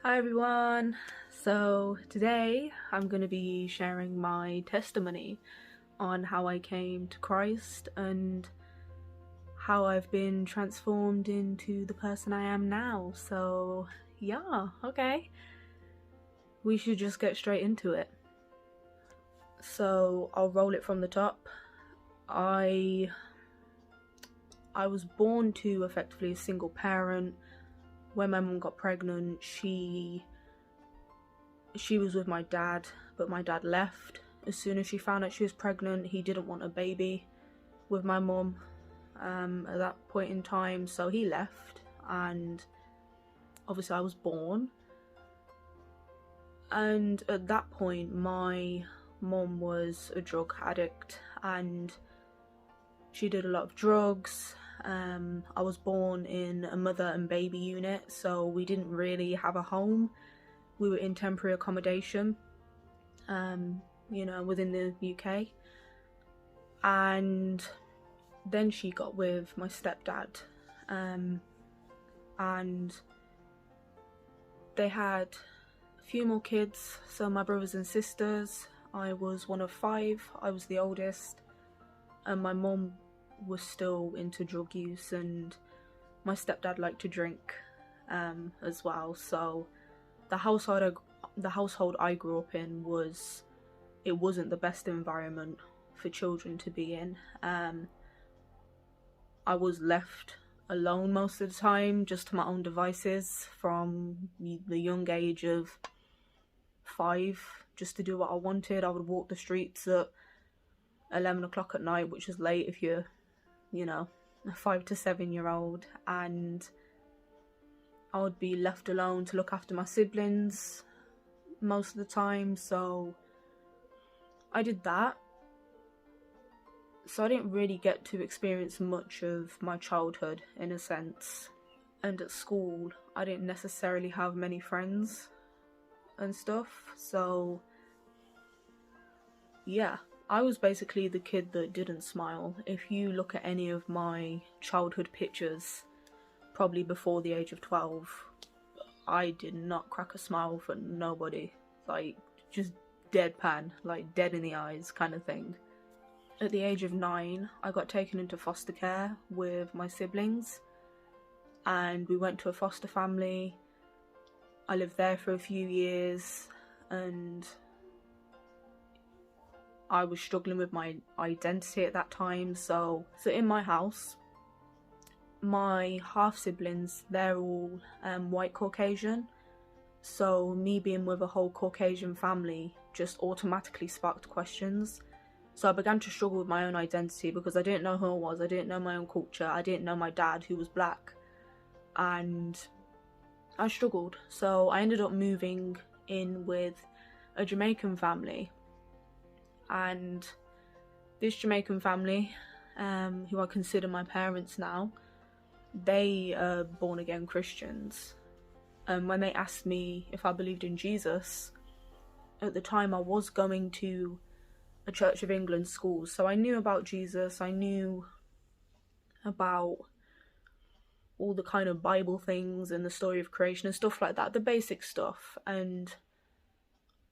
Hi everyone! So today I'm going to be sharing my testimony on how I came to Christ and how I've been transformed into the person I am now. So yeah, okay. We should just get straight into it. So I'll roll it from the top. I was born to effectively a single parent. When my mum got pregnant, she was with my dad, but my dad left. As soon as she found out she was pregnant, he didn't want a baby with my mum at that point in time, so he left, and obviously I was born. And at that point, my mum was a drug addict, and she did a lot of drugs. I was born in a mother and baby unit, so we didn't really have a home. We were in temporary accommodation, within the UK. And then she got with my stepdad, and they had a few more kids. So my brothers and sisters, I was one of 5, I was the oldest, and my mum was still into drug use, and my stepdad liked to drink as well. So the household I grew up in wasn't the best environment for children to be in. I was left alone most of the time, just to my own devices, from the young age of 5, just to do what I wanted. I would walk the streets at 11 o'clock at night, which is late if you're, a 5 to 7 year old, and I would be left alone to look after my siblings most of the time. So I did that. So I didn't really get to experience much of my childhood, in a sense. And at school, I didn't necessarily have many friends and stuff. So yeah, I was basically the kid that didn't smile. If you look at any of my childhood pictures, probably before the age of 12, I did not crack a smile for nobody. Like, just deadpan, like dead in the eyes kind of thing. At the age of 9, I got taken into foster care with my siblings, and we went to a foster family. I lived there for a few years, and I was struggling with my identity at that time. So in my house, my half siblings, they're all white Caucasian. So me being with a whole Caucasian family just automatically sparked questions. So I began to struggle with my own identity, because I didn't know who I was, I didn't know my own culture, I didn't know my dad, who was black, and I struggled. So I ended up moving in with a Jamaican family, and this Jamaican family, who I consider my parents now, they are born again Christians. When they asked me if I believed in Jesus, at the time I was going to a Church of England school, so I knew about Jesus, I knew about all the kind of Bible things and the story of creation and stuff like that, the basic stuff, and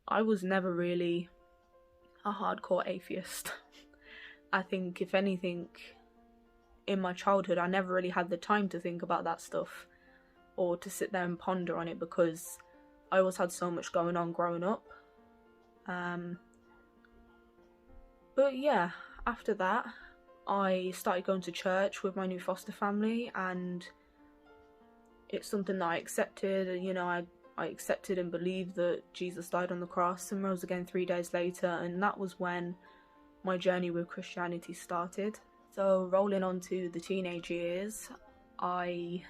I was never really a hardcore atheist. I think, if anything, in my childhood, I never really had the time to think about that stuff or to sit there and ponder on it, because I always had so much going on growing up. But yeah, after that, I started going to church with my new foster family, and it's something that I accepted. I accepted and believed that Jesus died on the cross and rose again 3 days later, and that was when my journey with Christianity started. So rolling on to the teenage years, I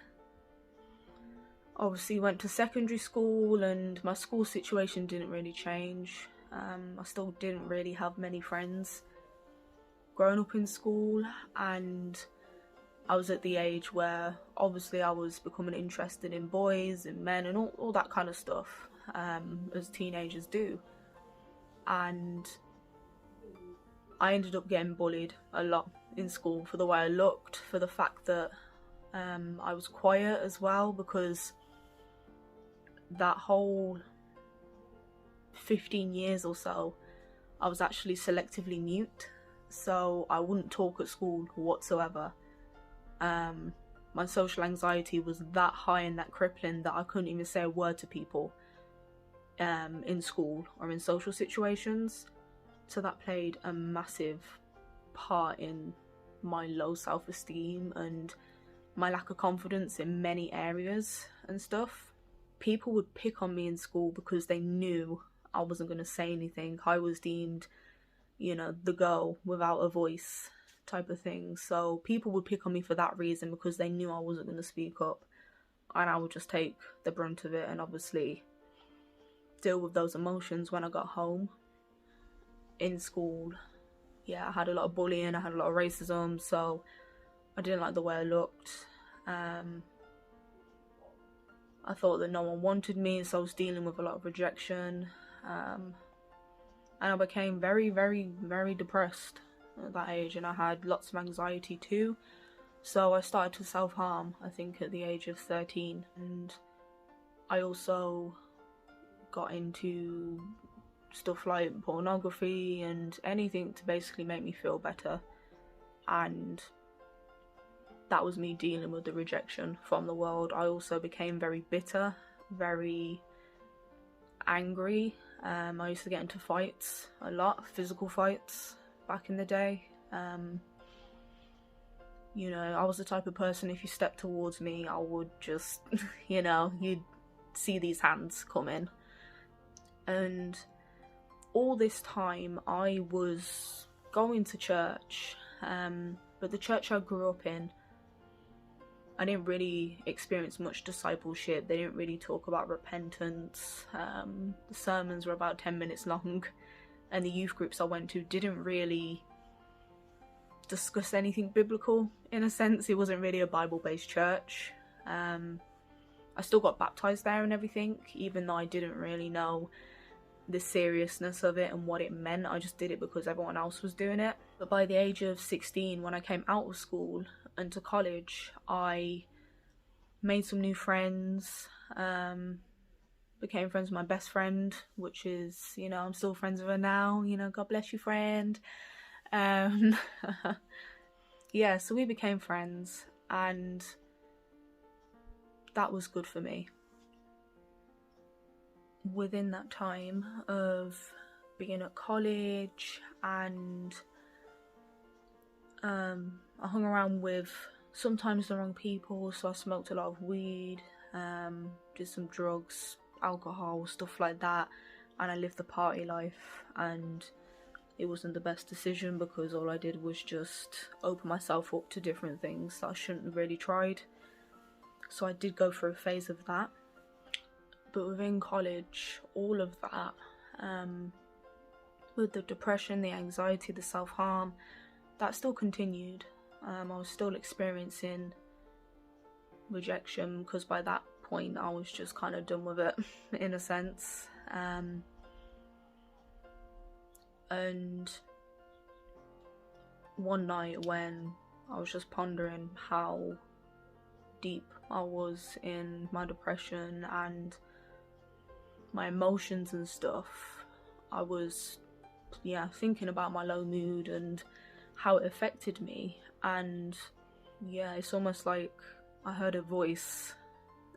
obviously went to secondary school, and my school situation didn't really change. I still didn't really have many friends growing up in school, and I was at the age where obviously I was becoming interested in boys and men and all that kind of stuff, as teenagers do. And I ended up getting bullied a lot in school for the way I looked, for the fact that I was quiet as well, because that whole 15 years or so, I was actually selectively mute, so I wouldn't talk at school whatsoever. My social anxiety was that high and that crippling that I couldn't even say a word to people in school or in social situations. So that played a massive part in my low self-esteem and my lack of confidence in many areas and stuff. People would pick on me in school because they knew I wasn't going to say anything. I was deemed, the girl without a voice type of thing. So people would pick on me for that reason, because they knew I wasn't going to speak up, and I would just take the brunt of it and obviously deal with those emotions when I got home. In school, I had a lot of bullying, I had a lot of racism, so I didn't like the way I looked. I thought that no one wanted me, so I was dealing with a lot of rejection, and I became very, very, very depressed at that age, and I had lots of anxiety too. So I started to self-harm, I think, at the age of 13, and I also got into stuff like pornography and anything to basically make me feel better. And that was me dealing with the rejection from the world. I also became very bitter, very angry. I used to get into fights a lot, physical fights back in the day. I was the type of person, if you stepped towards me, I would just, you'd see these hands come in. And all this time I was going to church, but the church I grew up in, I didn't really experience much discipleship. They didn't really talk about repentance. The sermons were about 10 minutes long, and the youth groups I went to didn't really discuss anything biblical, in a sense. It wasn't really a Bible-based church. I still got baptized there and everything, even though I didn't really know the seriousness of it and what it meant. I just did it because everyone else was doing it. But by the age of 16, when I came out of school and to college, I made some new friends, became friends with my best friend, which is, I'm still friends with her now, God bless you, friend. So we became friends, and that was good for me. Within that time of being at college, and I hung around with sometimes the wrong people, so I smoked a lot of weed, did some drugs, alcohol, stuff like that, and I lived the party life, and it wasn't the best decision, because all I did was just open myself up to different things that I shouldn't have really tried. So I did go through a phase of that. But within college, all of that, with the depression, the anxiety, the self-harm, that still continued. I was still experiencing rejection, because by that point I was just kind of done with it, in a sense. And one night when I was just pondering how deep I was in my depression and my emotions and stuff, I was thinking about my low mood and how it affected me. And it's almost like I heard a voice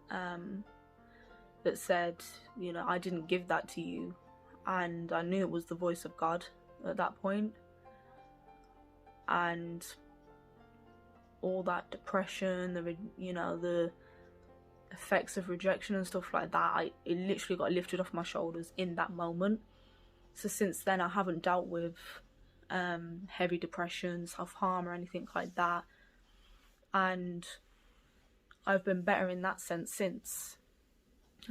that said, I didn't give that to you. And I knew it was the voice of God at that point. And all that depression, the effects of rejection and stuff like that, it literally got lifted off my shoulders in that moment. So since then I haven't dealt with heavy depression, self-harm or anything like that, and I've been better in that sense since.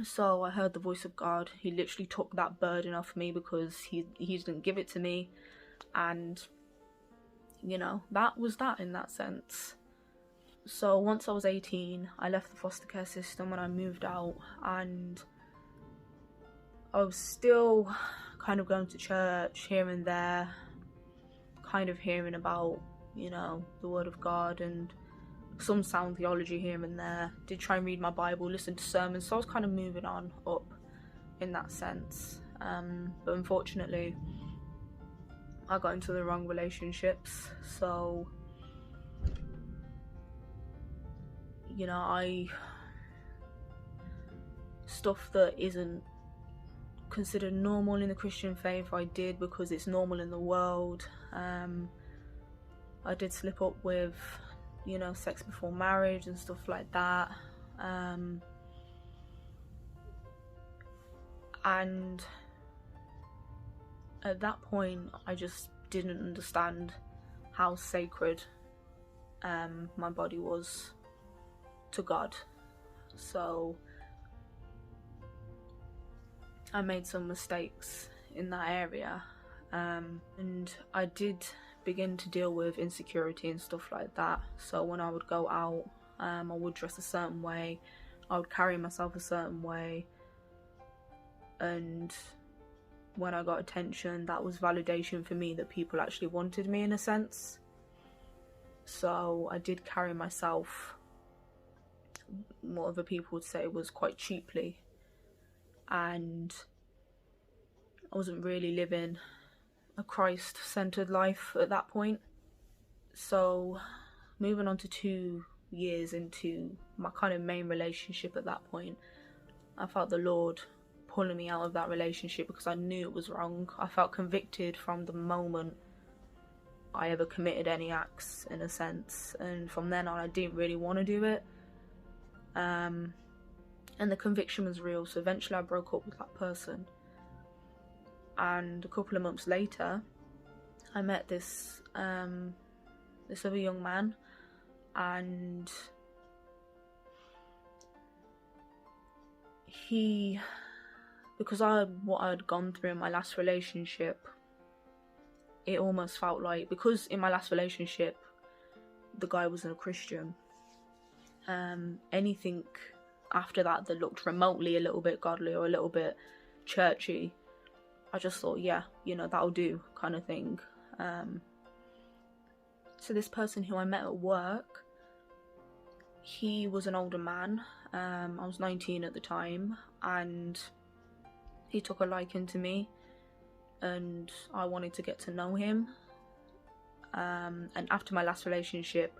So I heard the voice of God. He literally took that burden off me, because he didn't give it to me, and that was that in that sense. So once I was 18, I left the foster care system and I moved out, and I was still kind of going to church here and there, kind of hearing about, the word of God and some sound theology here and there, did try and read my Bible, listen to sermons, so I was kind of moving on up in that sense. But unfortunately, I got into the wrong relationships, so, you know, stuff that isn't considered normal in the Christian faith, I did because it's normal in the world. I did slip up with, you know, sex before marriage and stuff like that. And at that point, I just didn't understand how sacred my body was to God. So I made some mistakes in that area, and I did begin to deal with insecurity and stuff like that. So when I would go out, I would dress a certain way, I would carry myself a certain way, and when I got attention, that was validation for me that people actually wanted me in a sense. So I did carry myself, what other people would say was quite cheaply, and I wasn't really living a Christ-centered life at that point. So moving on to 2 years into my kind of main relationship at that point, I felt the Lord pulling me out of that relationship because I knew it was wrong. I felt convicted from the moment I ever committed any acts, in a sense, and from then on I didn't really want to do it. And the conviction was real, so eventually I broke up with that person. And a couple of months later, I met this other young man, and because what I had gone through in my last relationship, it almost felt like, because in my last relationship, the guy wasn't a Christian, anything after that looked remotely a little bit godly or a little bit churchy, I just thought, yeah, you know, that'll do, kind of thing. So this person who I met at work, he was an older man. I was 19 at the time, and he took a liking to me, and I wanted to get to know him. And after my last relationship,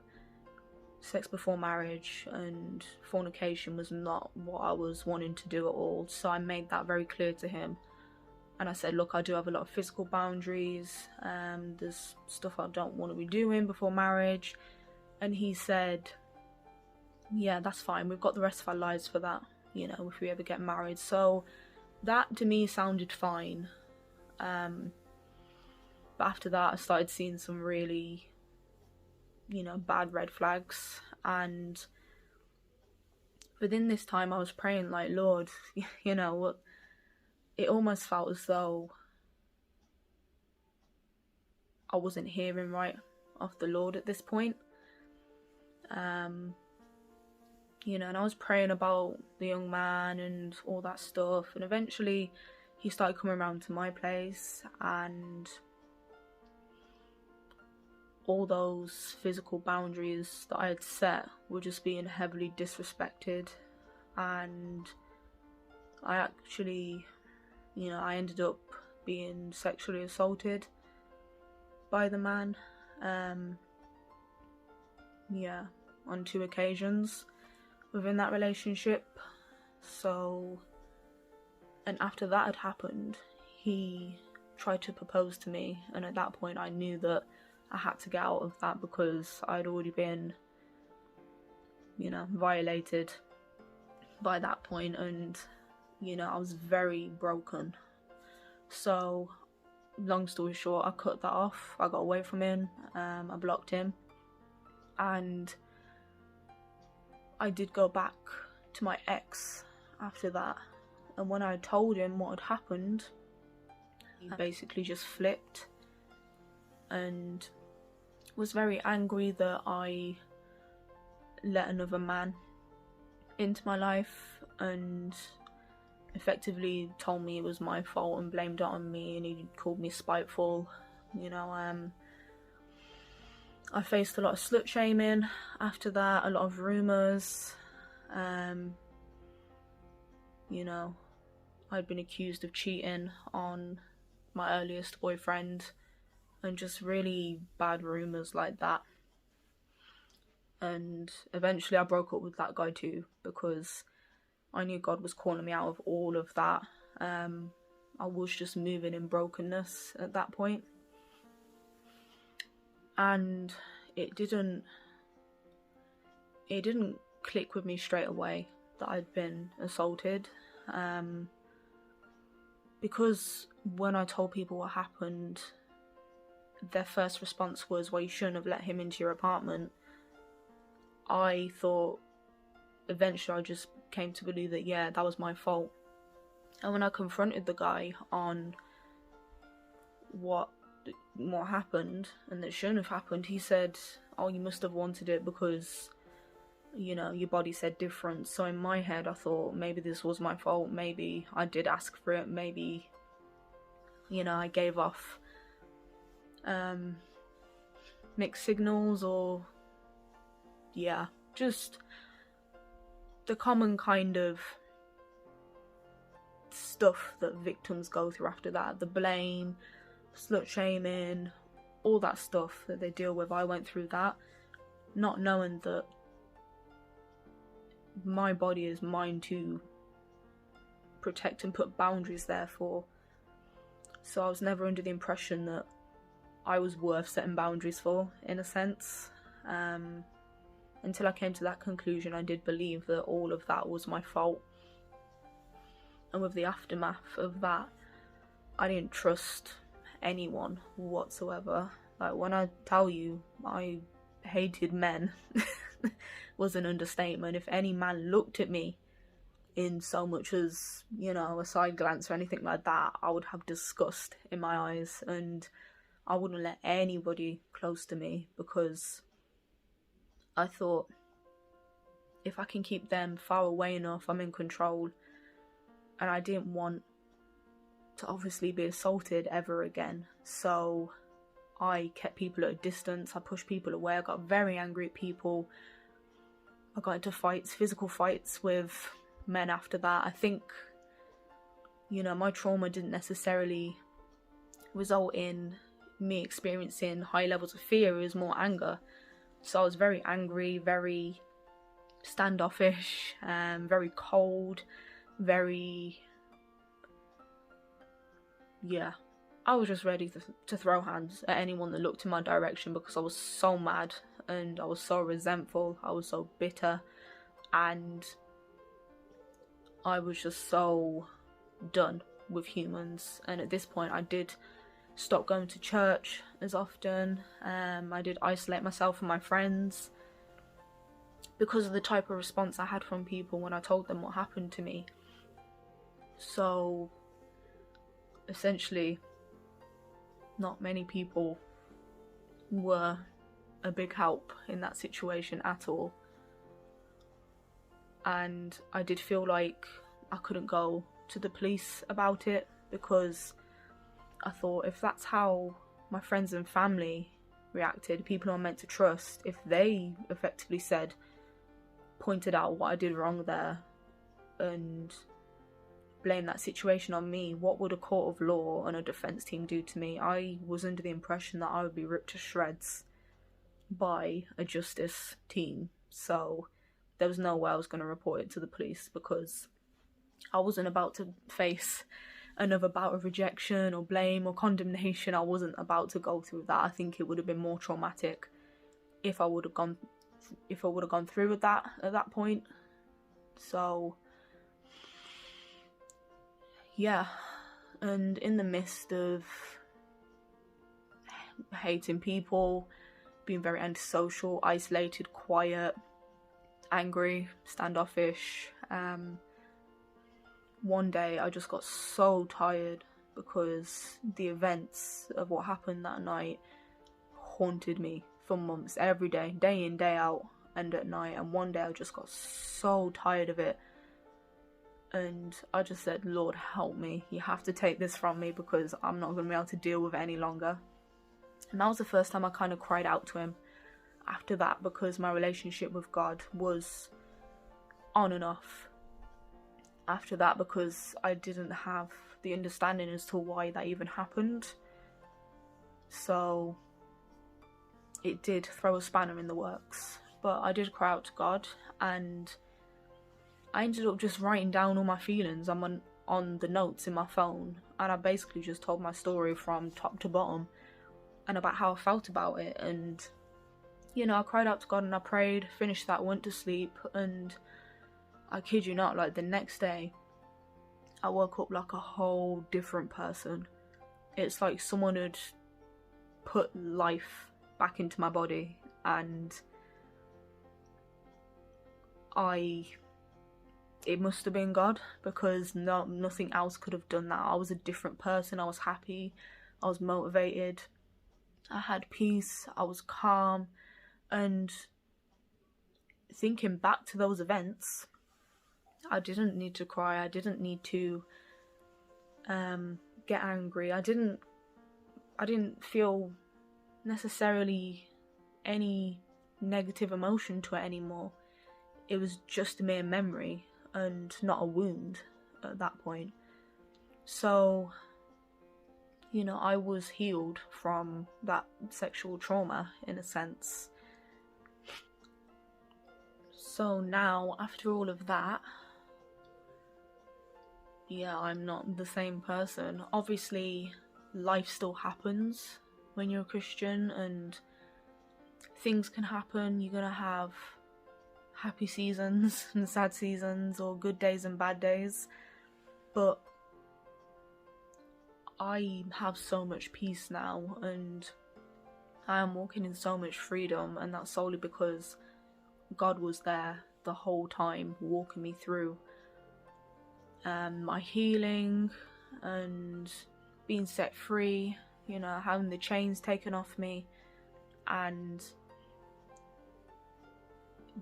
sex before marriage and fornication was not what I was wanting to do at all. So I made that very clear to him. And I said, look, I do have a lot of physical boundaries. There's stuff I don't want to be doing before marriage. And he said, yeah, that's fine. We've got the rest of our lives for that, you know, if we ever get married. So that to me sounded fine. But after that, I started seeing some really, you know, bad red flags. And within this time, I was praying like, Lord, you know, what? It almost felt as though I wasn't hearing right of the Lord at this point. You know, and I was praying about the young man and all that stuff, and eventually he started coming around to my place, and all those physical boundaries that I had set were just being heavily disrespected. And I actually, you know, I ended up being sexually assaulted by the man, yeah, on 2 occasions within that relationship. So, and after that had happened, he tried to propose to me, and at that point I knew that I had to get out of that because I'd already been, you know, violated by that point, and you know, I was very broken. So, long story short, I cut that off. I got away from him. I blocked him. And I did go back to my ex after that. And when I told him what had happened, he basically just flipped and was very angry that I let another man into my life, and effectively told me it was my fault and blamed it on me, and he called me spiteful. You know, I faced a lot of slut shaming after that, a lot of rumours. You know, I'd been accused of cheating on my earliest boyfriend, and just really bad rumours like that. And eventually I broke up with that guy too, because I knew God was calling me out of all of that. I was just moving in brokenness at that point. And it didn't click with me straight away that I'd been assaulted. Because when I told people what happened, their first response was, well, you shouldn't have let him into your apartment. I thought eventually I just came to believe that, yeah, that was my fault. And when I confronted the guy on what happened and that shouldn't have happened, he said, oh, you must have wanted it because, you know, your body said different. So in my head I thought maybe this was my fault, maybe I did ask for it, maybe, you know, I gave off mixed signals, or yeah, just the common kind of stuff that victims go through after that. The blame, slut shaming, all that stuff that they deal with. I went through that, not knowing that my body is mine to protect and put boundaries there for. So I was never under the impression that I was worth setting boundaries for, in a sense. Until I came to that conclusion, I did believe that all of that was my fault. And with the aftermath of that, I didn't trust anyone whatsoever. Like, when I tell you I hated men, was an understatement. If any man looked at me in so much as, you know, a side glance or anything like that, I would have disgust in my eyes, and I wouldn't let anybody close to me, because I thought, if I can keep them far away enough, I'm in control. And I didn't want to obviously be assaulted ever again. So I kept people at a distance, I pushed people away, I got very angry at people. I got into fights, physical fights with men after that. I think, you know, my trauma didn't necessarily result in me experiencing high levels of fear, it was more anger. So I was very angry, very standoffish, very cold, very, yeah, I was just ready to throw hands at anyone that looked in my direction, because I was so mad and I was so resentful, I was so bitter, and I was just so done with humans. And at this point I did stop going to church as often. I did isolate myself from my friends because of the type of response I had from people when I told them what happened to me. So essentially, not many people were a big help in that situation at all. And I did feel like I couldn't go to the police about it, because I thought, if that's how my friends and family reacted, people I'm meant to trust, if they effectively pointed out what I did wrong there and blame that situation on me, what would a court of law and a defence team do to me? I was under the impression that I would be ripped to shreds by a justice team. So there was no way I was going to report it to the police, because I wasn't about to face another bout of rejection or blame or condemnation. I wasn't about to go through that. I think it would have been more traumatic if I would have gone through with that at that point. So yeah, and in the midst of hating people, being very antisocial, isolated, quiet, angry, standoffish, one day I just got so tired, because the events of what happened that night haunted me for months, every day, day in, day out, and at night. And one day I just got so tired of it, and I just said, Lord, help me, you have to take this from me, because I'm not going to be able to deal with it any longer. And that was the first time I kind of cried out to him. after that, because my relationship with God was on and off. After that, because I didn't have the understanding as to why that even happened. So it did throw a spanner in the works. But I did cry out to God, and I ended up just writing down all my feelings on the notes in my phone, and I basically just told my story from top to bottom and about how I felt about it. And you know, I cried out to God and I prayed, finished that, went to sleep, and I kid you not, like the next day I woke up like a whole different person. It's like someone had put life back into my body, and it must have been God, because nothing else could have done that. I was a different person. I was happy, I was motivated, I had peace, I was calm. And thinking back to those events, I didn't need to cry, I didn't need to get angry, I didn't feel necessarily any negative emotion to it anymore. It was just a mere memory and not a wound at that point. So, you know, I was healed from that sexual trauma in a sense. So now, after all of that, yeah, I'm not the same person. Obviously, life still happens when you're a Christian, and things can happen. You're gonna have happy seasons and sad seasons, or good days and bad days. But I have so much peace now, and I am walking in so much freedom, and that's solely because God was there the whole time, walking me through my healing and being set free, you know, having the chains taken off me. And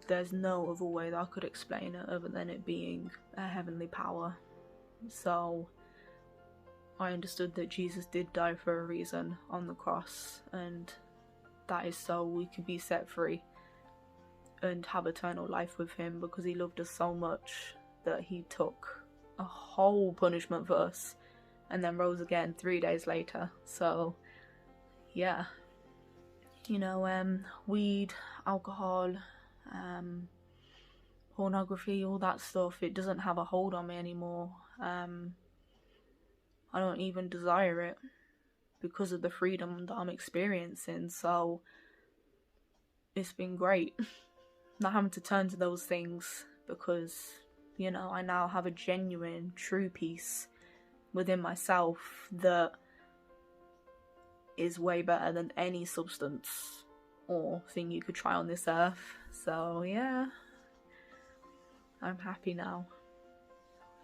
there's no other way that I could explain it other than it being a heavenly power. So I understood that Jesus did die for a reason on the cross, and that is so we could be set free and have eternal life with him, because he loved us so much that he took a whole punishment for us and then rose again 3 days later. So yeah, you know, weed, alcohol, pornography, all that stuff, it doesn't have a hold on me anymore. I don't even desire it because of the freedom that I'm experiencing. So it's been great not having to turn to those things, because, you know, I now have a genuine, true peace within myself that is way better than any substance or thing you could try on this earth. So yeah, I'm happy now.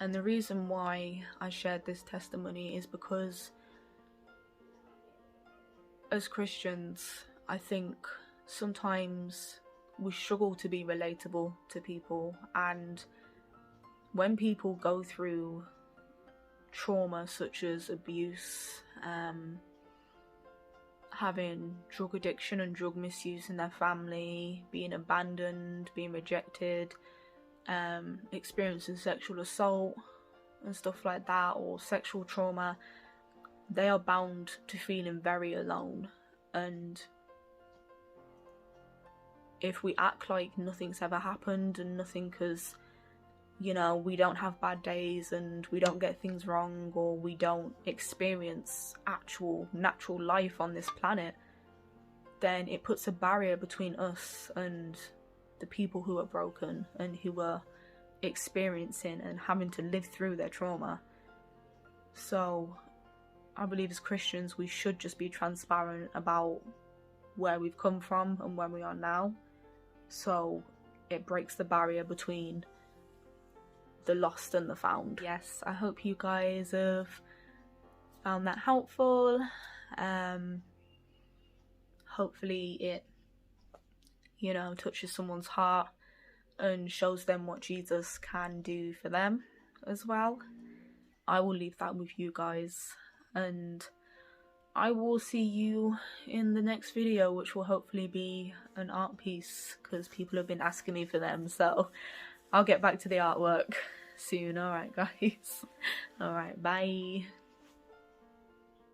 And the reason why I shared this testimony is because as Christians, I think sometimes we struggle to be relatable to people, and when people go through trauma such as abuse, having drug addiction and drug misuse in their family, being abandoned, being rejected, experiencing sexual assault and stuff like that, or sexual trauma, they are bound to feeling very alone. And if we act like nothing's ever happened and nothing, because, you know, we don't have bad days and we don't get things wrong, or we don't experience actual natural life on this planet, then it puts a barrier between us and the people who are broken and who are experiencing and having to live through their trauma. So I believe as Christians we should just be transparent about where we've come from and where we are now, so it breaks the barrier between the lost and the found. Yes, I hope you guys have found that helpful. Hopefully it, you know, touches someone's heart and shows them what Jesus can do for them as well. I will leave that with you guys, and I will see you in the next video, which will hopefully be an art piece, because people have been asking me for them, so I'll get back to the artwork soon. Alright guys, alright, bye.